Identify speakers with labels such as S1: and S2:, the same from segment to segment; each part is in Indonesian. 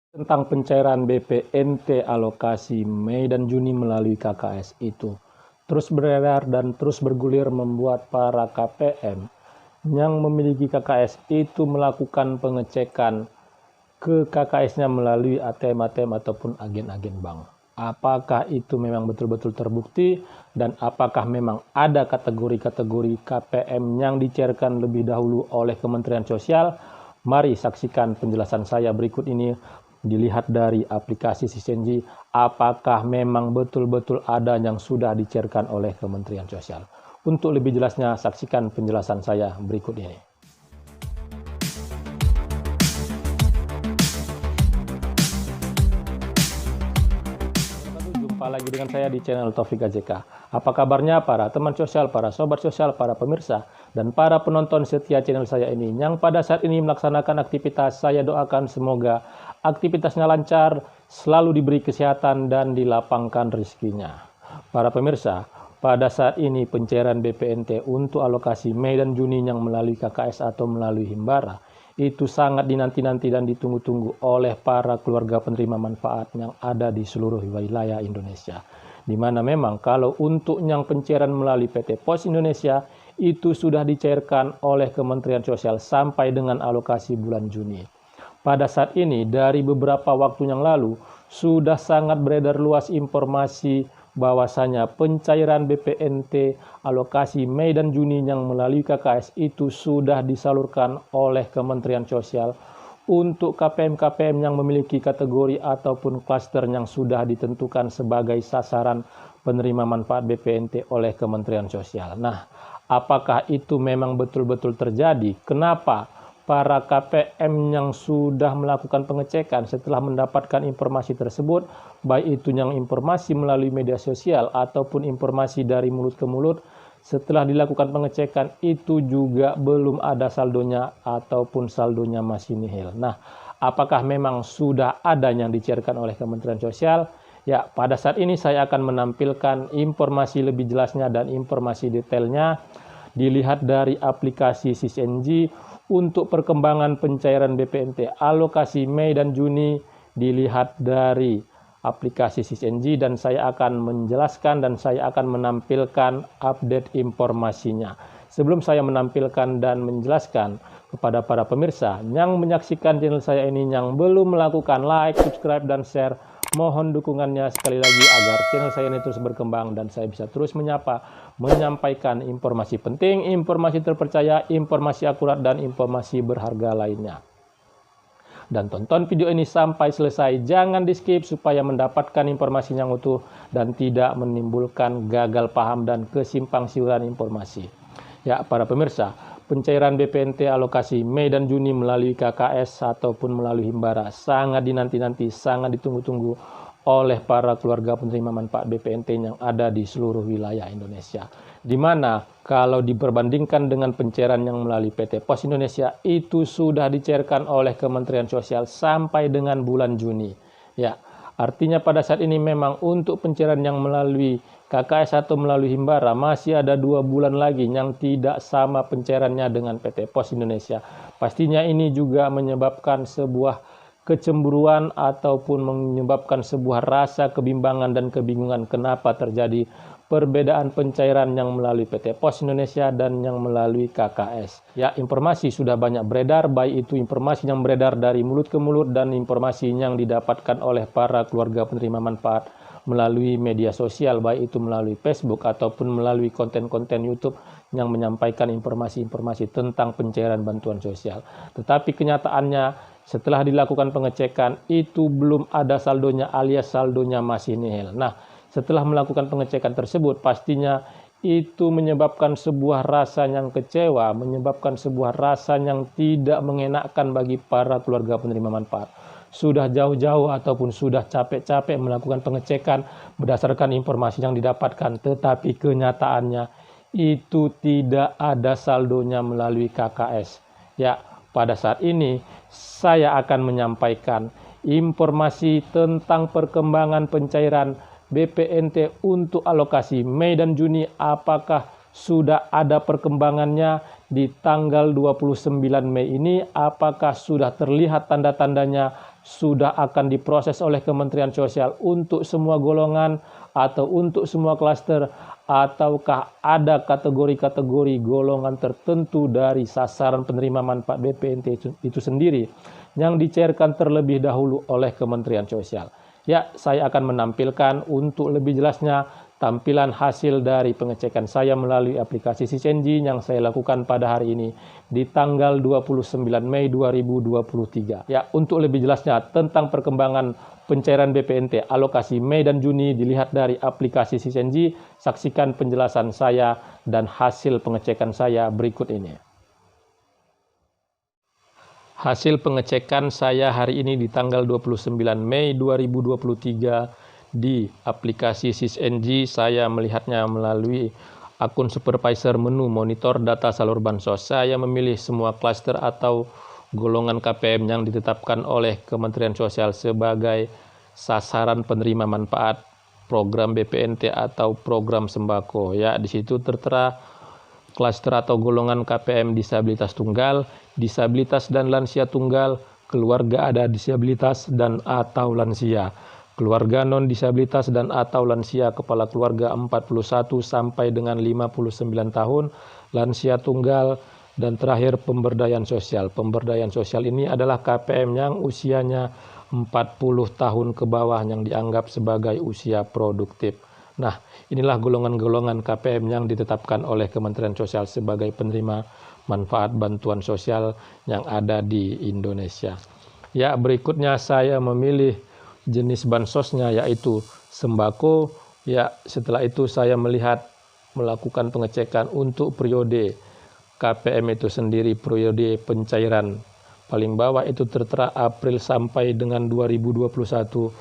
S1: Tentang pencairan BPNT alokasi Mei dan Juni melalui KKS itu terus beredar dan terus bergulir membuat para KPM yang memiliki KKS itu melakukan pengecekan ke KKS-nya melalui ATM-ATM ataupun agen-agen bank. Apakah itu memang betul-betul terbukti dan apakah memang ada kategori-kategori KPM yang dicairkan lebih dahulu oleh Kementerian Sosial? Mari saksikan penjelasan saya berikut ini. Dilihat dari aplikasi Sisenji, apakah memang betul-betul ada yang sudah dicairkan oleh Kementerian Sosial. Untuk lebih jelasnya, saksikan penjelasan saya berikut ini. Jumpa lagi dengan saya di channel Taufik AJK. Apa kabarnya para teman sosial, para sobat sosial, para pemirsa, dan para penonton setia channel saya ini yang pada saat ini melaksanakan aktivitas? Saya doakan semoga aktivitasnya lancar, selalu diberi kesehatan dan dilapangkan rezekinya. Para pemirsa, pada saat ini pencairan BPNT untuk alokasi Mei dan Juni yang melalui KKS atau melalui Himbara itu sangat dinanti-nanti dan ditunggu-tunggu oleh para keluarga penerima manfaat yang ada di seluruh wilayah Indonesia. Di mana memang kalau untuk yang pencairan melalui PT Pos Indonesia itu sudah dicairkan oleh Kementerian Sosial sampai dengan alokasi bulan Juni. Pada saat ini, dari beberapa waktu yang lalu, sudah sangat beredar luas informasi bahwasanya pencairan BPNT alokasi Mei dan Juni yang melalui KKS itu sudah disalurkan oleh Kementerian Sosial untuk KPM-KPM yang memiliki kategori ataupun klaster yang sudah ditentukan sebagai sasaran penerima manfaat BPNT oleh Kementerian Sosial. Nah, apakah itu memang betul-betul terjadi? Kenapa para KPM yang sudah melakukan pengecekan setelah mendapatkan informasi tersebut, baik itu yang informasi melalui media sosial ataupun informasi dari mulut ke mulut, setelah dilakukan pengecekan itu juga belum ada saldonya ataupun saldonya masih nihil. Nah, apakah memang sudah ada yang dicairkan oleh Kementerian Sosial? Ya, pada saat ini saya akan menampilkan informasi lebih jelasnya dan informasi detailnya. Dilihat dari aplikasi SysNG. Untuk perkembangan pencairan BPNT alokasi Mei dan Juni dilihat dari aplikasi SysNG dan saya akan menjelaskan dan saya akan menampilkan update informasinya. Sebelum saya menampilkan dan menjelaskan kepada para pemirsa yang menyaksikan channel saya ini yang belum melakukan like, subscribe, dan share, mohon dukungannya sekali lagi agar channel saya ini terus berkembang dan saya bisa terus menyampaikan informasi penting, informasi terpercaya, informasi akurat, dan informasi berharga lainnya. Dan tonton video ini sampai selesai, jangan di skip supaya mendapatkan informasi yang utuh dan tidak menimbulkan gagal paham dan kesimpang siuran informasi. Ya, para pemirsa, pencairan BPNT alokasi Mei dan Juni melalui KKS ataupun melalui Himbara sangat dinanti-nanti, sangat ditunggu-tunggu oleh para keluarga penerima manfaat BPNT yang ada di seluruh wilayah Indonesia. Di mana kalau diperbandingkan dengan pencairan yang melalui PT Pos Indonesia itu sudah dicairkan oleh Kementerian Sosial sampai dengan bulan Juni. Ya, artinya pada saat ini memang untuk pencairan yang melalui KKS atau melalui Himbara masih ada 2 bulan lagi yang tidak sama pencairannya dengan PT Pos Indonesia. Pastinya ini juga menyebabkan sebuah kecemburuan ataupun menyebabkan sebuah rasa kebimbangan dan kebingungan kenapa terjadi perbedaan pencairan yang melalui PT Pos Indonesia dan yang melalui KKS. Ya, informasi sudah banyak beredar, baik itu informasi yang beredar dari mulut ke mulut dan informasi yang didapatkan oleh para keluarga penerima manfaat melalui media sosial, baik itu melalui Facebook ataupun melalui konten-konten YouTube yang menyampaikan informasi-informasi tentang pencairan bantuan sosial. Tetapi kenyataannya setelah dilakukan pengecekan itu belum ada saldonya alias saldonya masih nihil. Nah, setelah melakukan pengecekan tersebut pastinya itu menyebabkan sebuah rasa yang kecewa, menyebabkan sebuah rasa yang tidak mengenakkan bagi para keluarga penerima manfaat. Sudah jauh-jauh ataupun sudah capek-capek melakukan pengecekan berdasarkan informasi yang didapatkan, tetapi kenyataannya itu tidak ada saldonya melalui KKS. Ya, pada saat ini saya akan menyampaikan informasi tentang perkembangan pencairan BPNT untuk alokasi Mei dan Juni, apakah sudah ada perkembangannya di tanggal 29 Mei ini, apakah sudah terlihat tanda-tandanya sudah akan diproses oleh Kementerian Sosial untuk semua golongan atau untuk semua klaster, ataukah ada kategori-kategori golongan tertentu dari sasaran penerima manfaat BPNT itu sendiri yang dicairkan terlebih dahulu oleh Kementerian Sosial. Ya, saya akan menampilkan untuk lebih jelasnya tampilan hasil dari pengecekan saya melalui aplikasi SysNG yang saya lakukan pada hari ini di tanggal 29 Mei 2023. Ya, untuk lebih jelasnya tentang perkembangan pencairan BPNT alokasi Mei dan Juni dilihat dari aplikasi SysNG, saksikan penjelasan saya dan hasil pengecekan saya berikut ini. Hasil pengecekan saya hari ini di tanggal 29 Mei 2023 di aplikasi SysNG. Saya melihatnya melalui akun supervisor menu monitor data salur bansos. Saya memilih semua klaster atau golongan KPM yang ditetapkan oleh Kementerian Sosial sebagai sasaran penerima manfaat program BPNT atau program sembako. Ya, di situ tertera klaster atau golongan KPM disabilitas tunggal, disabilitas dan lansia tunggal, keluarga ada disabilitas dan atau lansia, keluarga non-disabilitas dan atau lansia kepala keluarga 41 sampai dengan 59 tahun, lansia tunggal, dan terakhir pemberdayaan sosial. Pemberdayaan sosial ini adalah KPM yang usianya 40 tahun ke bawah yang dianggap sebagai usia produktif. Nah, inilah golongan-golongan KPM yang ditetapkan oleh Kementerian Sosial sebagai penerima manfaat bantuan sosial yang ada di Indonesia. Ya, berikutnya saya memilih jenis bansosnya yaitu sembako. Ya, setelah itu saya melakukan pengecekan untuk periode KPM itu sendiri, periode pencairan. Paling bawah itu tertera April sampai dengan 2021.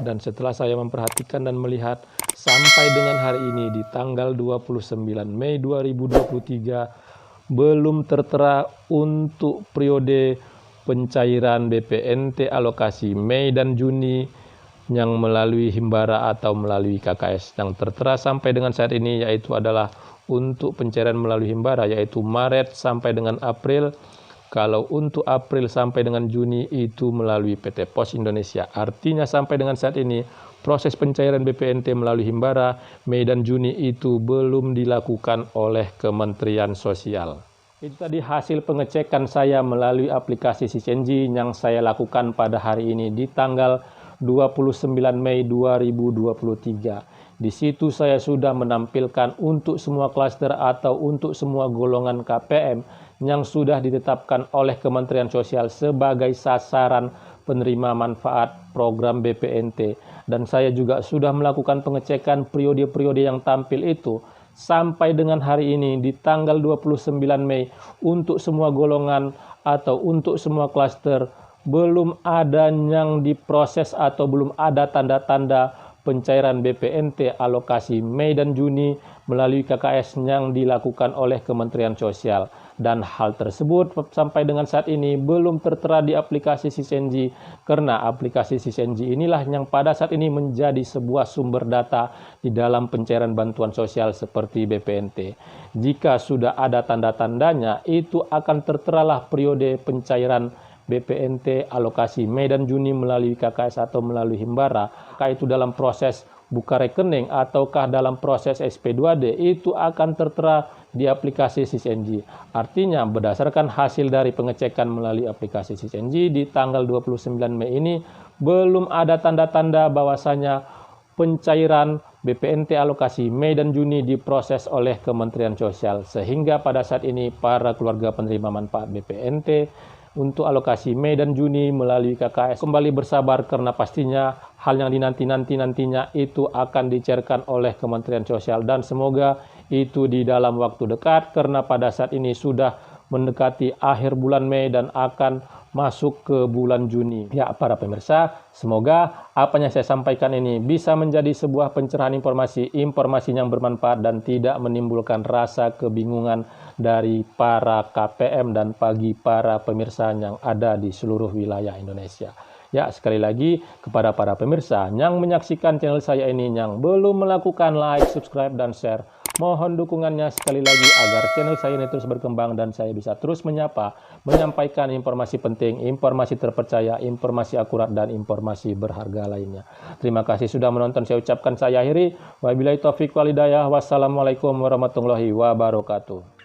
S1: Dan setelah saya memperhatikan dan melihat sampai dengan hari ini di tanggal 29 Mei 2023 belum tertera untuk periode pencairan BPNT alokasi Mei dan Juni yang melalui Himbara atau melalui KKS. Yang tertera sampai dengan saat ini yaitu adalah untuk pencairan melalui Himbara yaitu Maret sampai dengan April. Kalau untuk April sampai dengan Juni itu melalui PT Pos Indonesia. Artinya sampai dengan saat ini proses pencairan BPNT melalui Himbara Mei dan Juni itu belum dilakukan oleh Kementerian Sosial. Itu tadi hasil pengecekan saya melalui aplikasi SysNG yang saya lakukan pada hari ini di tanggal 29 Mei 2023. Di situ saya sudah menampilkan untuk semua klaster atau untuk semua golongan KPM yang sudah ditetapkan oleh Kementerian Sosial sebagai sasaran penerima manfaat program BPNT. Dan saya juga sudah melakukan pengecekan periode-periode yang tampil itu sampai dengan hari ini di tanggal 29 Mei untuk semua golongan atau untuk semua klaster belum ada yang diproses atau belum ada tanda-tanda pencairan BPNT alokasi Mei dan Juni melalui KKS yang dilakukan oleh Kementerian Sosial. Dan hal tersebut sampai dengan saat ini belum tertera di aplikasi SysNG karena aplikasi SysNG inilah yang pada saat ini menjadi sebuah sumber data di dalam pencairan bantuan sosial seperti BPNT. Jika sudah ada tanda-tandanya itu akan terteralah periode pencairan BPNT alokasi Mei dan Juni melalui KKS atau melalui Himbara. Apakah itu dalam proses buka rekening ataukah dalam proses SP2D itu akan tertera di aplikasi SysNG. Artinya berdasarkan hasil dari pengecekan melalui aplikasi SysNG di tanggal 29 Mei ini belum ada tanda-tanda bahwasanya pencairan BPNT alokasi Mei dan Juni diproses oleh Kementerian Sosial. Sehingga pada saat ini para keluarga penerima manfaat BPNT untuk alokasi Mei dan Juni melalui KKS kembali bersabar karena pastinya hal yang nantinya itu akan dicairkan oleh Kementerian Sosial dan semoga itu di dalam waktu dekat karena pada saat ini sudah mendekati akhir bulan Mei dan akan masuk ke bulan Juni. Ya, para pemirsa, semoga apa yang saya sampaikan ini bisa menjadi sebuah pencerahan informasi yang bermanfaat dan tidak menimbulkan rasa kebingungan dari para KPM dan bagi para pemirsa yang ada di seluruh wilayah Indonesia. Ya, sekali lagi kepada para pemirsa yang menyaksikan channel saya ini yang belum melakukan like, subscribe, dan share, Mohon dukungannya sekali lagi agar channel saya ini terus berkembang dan saya bisa terus menyampaikan informasi penting, informasi terpercaya, informasi akurat, dan informasi berharga lainnya. Terima kasih sudah menonton. Saya ucapkan saya akhiri. Wabillahi taufiq wal hidayah. Wassalamualaikum warahmatullahi wabarakatuh.